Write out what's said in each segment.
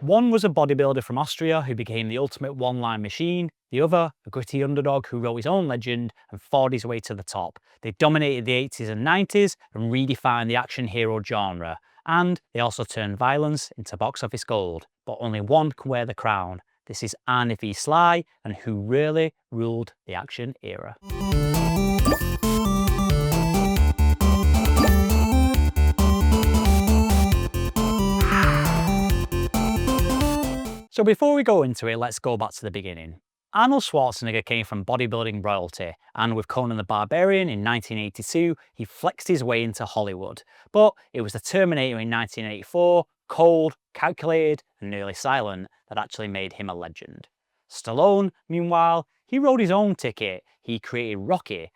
One was a bodybuilder from Austria who became the ultimate one-line machine. The other, a gritty underdog who wrote his own legend and fought his way to the top. They dominated the 80s and 90s and redefined the action hero genre. And they also turned violence into box office gold. But only one can wear the crown. This is Arnie v Sly, and who really ruled the action era. So before we go into it, let's go back to the beginning. Arnold Schwarzenegger came from bodybuilding royalty, and with Conan the Barbarian in 1982, he flexed his way into Hollywood. But it was the Terminator in 1984, cold, calculated, and nearly silent, that actually made him a legend. Stallone, meanwhile, he wrote his own ticket. He created Rocky,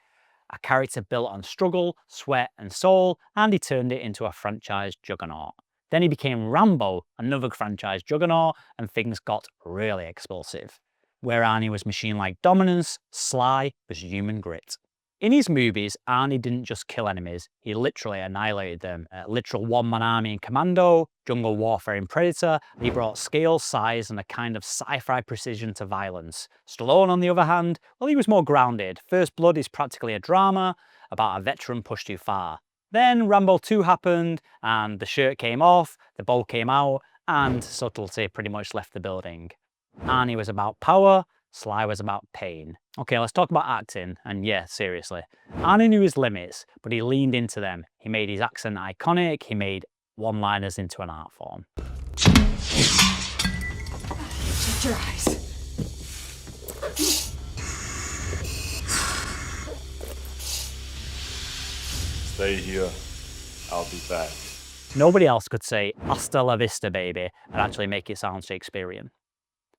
a character built on struggle, sweat, and soul, and he turned it into a franchise juggernaut. Then he became Rambo, another franchise juggernaut, and things got really explosive. Where Arnie was machine-like dominance, Sly was human grit. In his movies, Arnie didn't just kill enemies, he literally annihilated them. Literal one-man army in Commando, jungle warfare in Predator, and he brought scale, size, and a kind of sci-fi precision to violence. Stallone, on the other hand, well, he was more grounded. First Blood is practically a drama about a veteran pushed too far. Then Rambo 2 happened, and the shirt came off, the bow came out, and subtlety pretty much left the building. Arnie was about power, Sly was about pain. Okay, let's talk about acting, and yeah, seriously. Arnie knew his limits, but he leaned into them. He made his accent iconic, he made one-liners into an art form. Shut your eyes. Stay here, I'll be back. Nobody else could say "hasta la vista, baby," and actually make it sound Shakespearean.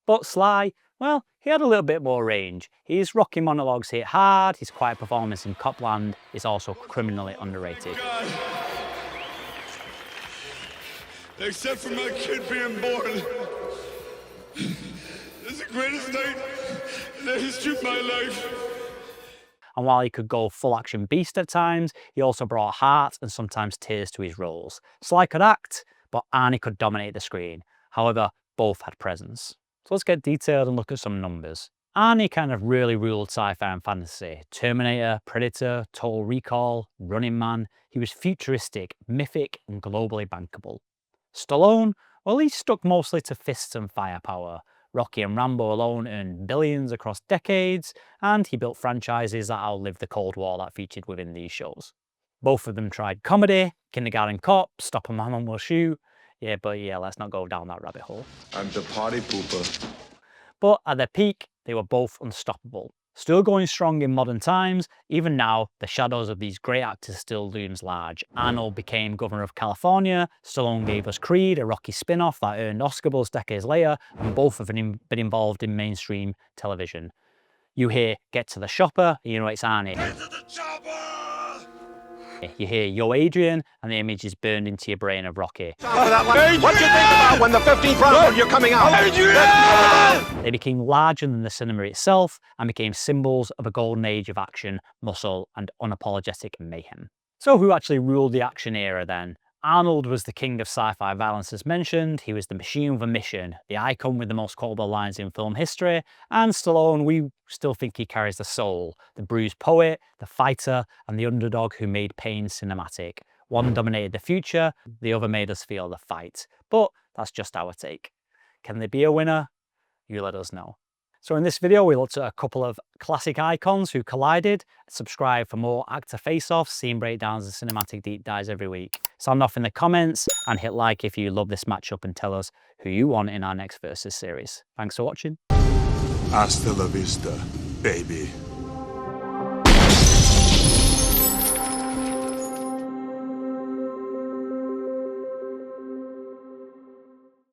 But Sly, well, he had a little bit more range. His Rocky monologues hit hard, his quiet performance in Copland is also criminally underrated. God. Except for my kid being born. This is the greatest night in the history of my life. And while he could go full action beast at times, he also brought heart and sometimes tears to his roles. Sly could act, but Arnie could dominate the screen. However, both had presence. So let's get detailed and look at some numbers. Arnie kind of really ruled sci-fi and fantasy. Terminator, Predator, Total Recall, Running Man. He was futuristic, mythic, and globally bankable. Stallone, well, he stuck mostly to fists and firepower. Rocky and Rambo alone earned billions across decades, and he built franchises that outlived the Cold War that featured within these shows. Both of them tried comedy, Kindergarten Cop, Stop a Man and We'll Shoot. But let's not go down that rabbit hole. I'm the party pooper. But at their peak, they were both unstoppable. Still going strong in modern times, even now, the shadows of these great actors still looms large. Arnold became governor of California, Stallone gave us Creed, a Rocky spin-off that earned Oscar buzz decades later, and both have been involved in mainstream television. You hear "Get to the Shopper," and you know it's Arnie. Get to the chopper! You hear "Yo Adrian," and the image is burned into your brain of Rocky. What you think about when the 15th round you're coming out? They became larger than the cinema itself and became symbols of a golden age of action, muscle, and unapologetic mayhem. So who actually ruled the action era then? Arnold was the king of sci-fi violence as mentioned, he was the machine with a mission, the icon with the most quotable lines in film history, and Stallone, we still think he carries the soul, the bruised poet, the fighter, and the underdog who made pain cinematic. One dominated the future, the other made us feel the fight. But that's just our take. Can there be a winner? You let us know. So in this video, we looked at a couple of classic icons who collided. Subscribe for more actor face-offs, scene breakdowns, and cinematic deep dives every week. Sound off in the comments and hit like if you love this matchup and tell us who you want in our next Versus series. Thanks for watching. Hasta la vista, baby.